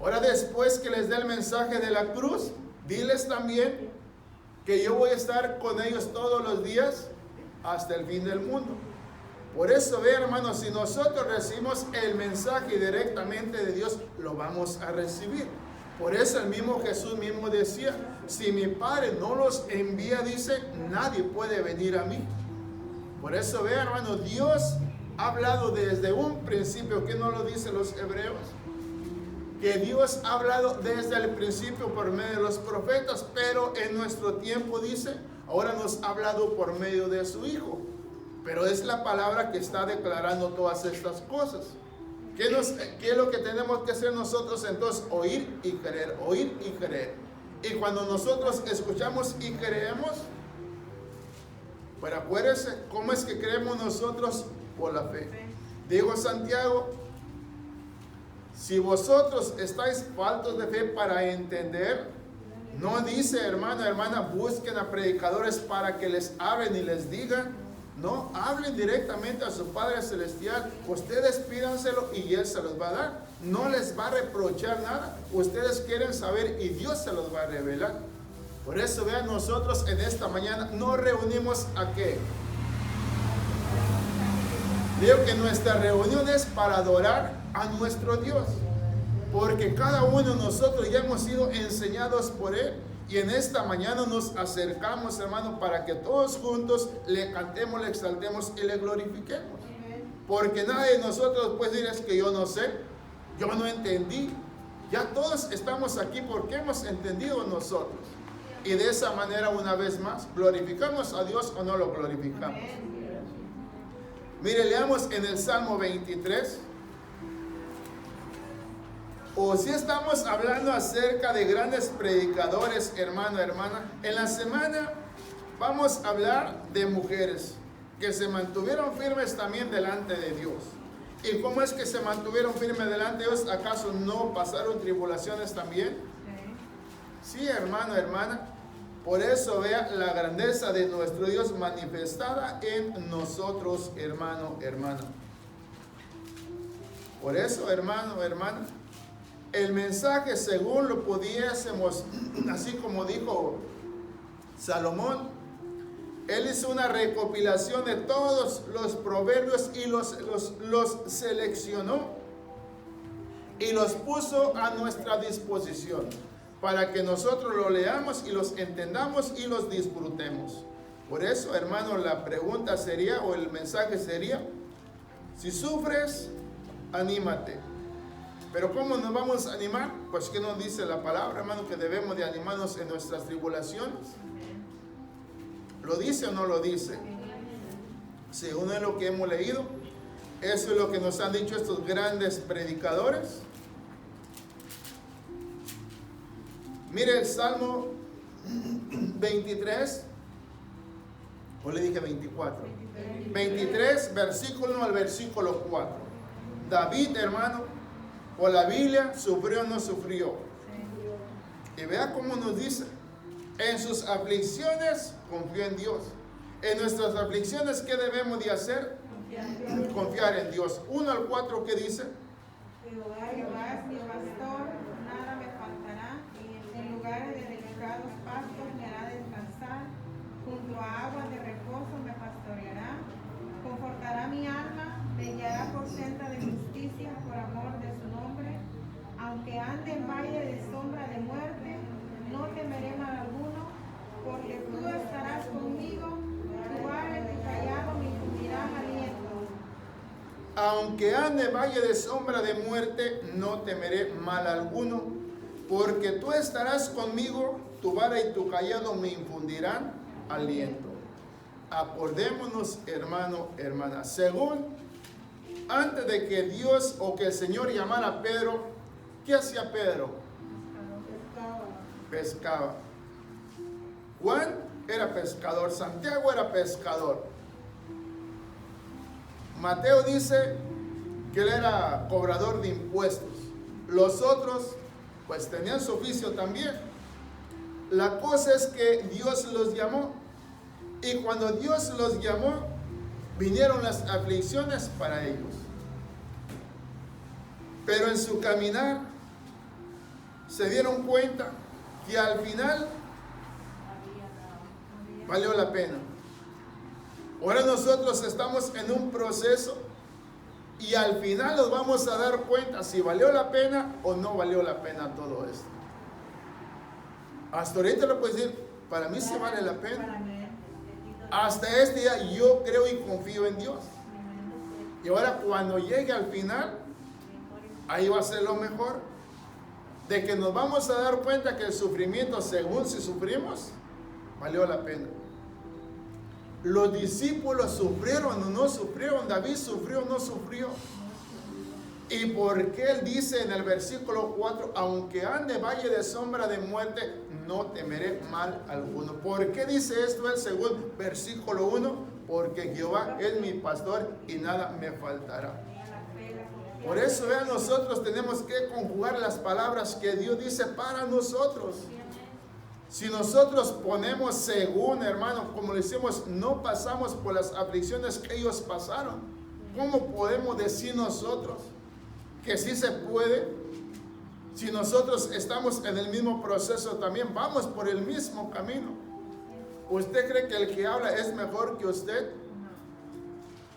Ahora, después que les dé el mensaje de la cruz, diles también que yo voy a estar con ellos todos los días hasta el fin del mundo. Por eso, ve, hermanos, si nosotros recibimos el mensaje directamente de Dios, lo vamos a recibir. Por eso el mismo Jesús mismo decía, si mi Padre no los envía, dice, nadie puede venir a mí. Por eso, ve, hermano, Dios ha hablado desde un principio. ¿Qué no lo dicen los hebreos? Que Dios ha hablado desde el principio por medio de los profetas, pero en nuestro tiempo, dice, ahora nos ha hablado por medio de su Hijo. Pero es la palabra que está declarando todas estas cosas. ¿Qué es lo que tenemos que hacer nosotros entonces? Oír y creer, oír y creer. Y cuando nosotros escuchamos y creemos, pero acuérdense, ¿cómo es que creemos nosotros? Por la fe. Digo Santiago, si vosotros estáis faltos de fe para entender, no dice, hermana, busquen a predicadores para que les hablen y les digan. No, hablen directamente a su Padre Celestial. Ustedes pídanselo y Él se los va a dar. No les va a reprochar nada. Ustedes quieren saber y Dios se los va a revelar. Por eso, vean, nosotros en esta mañana nos reunimos ¿a qué? Digo que nuestra reunión es para adorar a nuestro Dios. Porque cada uno de nosotros ya hemos sido enseñados por Él. Y en esta mañana nos acercamos, hermano, para que todos juntos le cantemos, le exaltemos y le glorifiquemos. Porque nadie de nosotros puede decir, es que yo no sé, yo no entendí. Ya todos estamos aquí porque hemos entendido nosotros. Y de esa manera, una vez más, ¿glorificamos a Dios o no lo glorificamos? Mire, leamos en el Salmo 23. O si estamos hablando acerca de grandes predicadores, hermano, hermana, en la semana vamos a hablar de mujeres que se mantuvieron firmes también delante de Dios. ¿Y cómo es que se mantuvieron firmes delante de Dios? ¿Acaso no pasaron tribulaciones también? Sí, hermano, hermana. Por eso vea la grandeza de nuestro Dios manifestada en nosotros, hermano, hermana. Por eso, hermano, hermana, el mensaje, según lo pudiésemos, así como dijo Salomón, él hizo una recopilación de todos los proverbios y los seleccionó y los puso a nuestra disposición para que nosotros lo leamos y los entendamos y los disfrutemos. Por eso, hermano, la pregunta sería, o el mensaje sería, si sufres, anímate. Pero ¿cómo nos vamos a animar? Pues ¿qué nos dice la palabra, hermano? Que debemos de animarnos en nuestras tribulaciones. ¿Lo dice o no lo dice? Según es lo que hemos leído, eso es lo que nos han dicho estos grandes predicadores. Mire el Salmo 23, o le dije 24. 23, versículo 1 al versículo 4. David, hermano, por la Biblia, ¿sufrió o no sufrió? Y vea cómo nos dice: en sus aflicciones confió en Dios. En nuestras aflicciones, ¿qué debemos de hacer? Confiar en Dios. 1 al 4, ¿qué dice? Jehová es mi pastor, nada me faltará. En lugares de delicados pastos me hará descansar. Junto a aguas de reposo me pastoreará. Confortará mi alma, me guiará por senda de justicia por amor de su nombre. Aunque ande en valle de sombra de muerte, no temeré mal alguno, porque tú estarás conmigo, tu vara y tu callado me infundirán aliento. Aunque ande en valle de sombra de muerte, no temeré mal alguno, porque tú estarás conmigo, tu vara y tu callado me infundirán aliento. Acordémonos, hermano, hermana, según antes de que Dios o que el Señor llamara a Pedro, ¿qué hacía Pedro? Pescaba. Juan era pescador, Santiago era pescador. Mateo dice que él era cobrador de impuestos. Los otros pues tenían su oficio también. La cosa es que Dios los llamó, y cuando Dios los llamó, vinieron las aflicciones para ellos. Pero en su caminar se dieron cuenta que al final valió la pena. Ahora nosotros estamos en un proceso y al final nos vamos a dar cuenta si valió la pena o no valió la pena todo esto. Hasta ahorita lo puedes decir, para mí sí vale la pena. Hasta este día yo creo y confío en Dios. Y ahora cuando llegue al final, ahí va a ser lo mejor. De que nos vamos a dar cuenta que el sufrimiento, según si sufrimos, valió la pena. Los discípulos sufrieron o no sufrieron, David sufrió o no sufrió. ¿Y por qué él dice en el versículo 4, aunque ande valle de sombra de muerte, no temeré mal alguno? ¿Por qué dice esto el segundo versículo 1? Porque Jehová es mi pastor y nada me faltará. Por eso, vean, nosotros tenemos que conjugar las palabras que Dios dice para nosotros. Si nosotros ponemos según, hermano, como le decimos, no pasamos por las aflicciones que ellos pasaron, ¿cómo podemos decir nosotros que sí se puede? Si nosotros estamos en el mismo proceso también, vamos por el mismo camino. ¿Usted cree que el que habla es mejor que usted?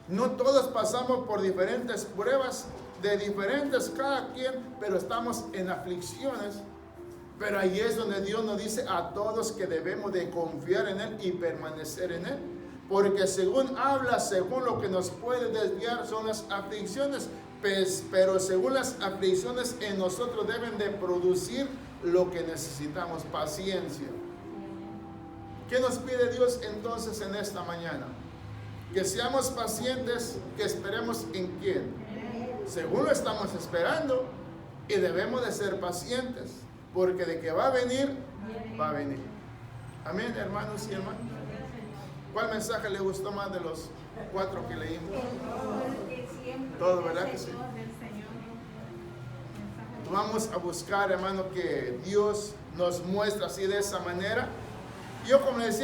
No todos pasamos por diferentes pruebas, de diferentes cada quien, pero estamos en aflicciones. Pero ahí es donde Dios nos dice a todos que debemos de confiar en Él y permanecer en Él. Porque según habla, según lo que nos puede desviar son las aflicciones, pero según las aflicciones en nosotros deben de producir lo que necesitamos, paciencia. ¿Qué nos pide Dios entonces en esta mañana? Que seamos pacientes, que esperemos en quién. Según lo estamos esperando, y debemos de ser pacientes, porque de que va a venir, va a venir. Amén, hermanos y hermanas. ¿Cuál mensaje le gustó más de los 4 que leímos? Todo, ¿verdad que sí? Vamos a buscar, hermano, que Dios nos muestre así de esa manera. Yo, como le decía,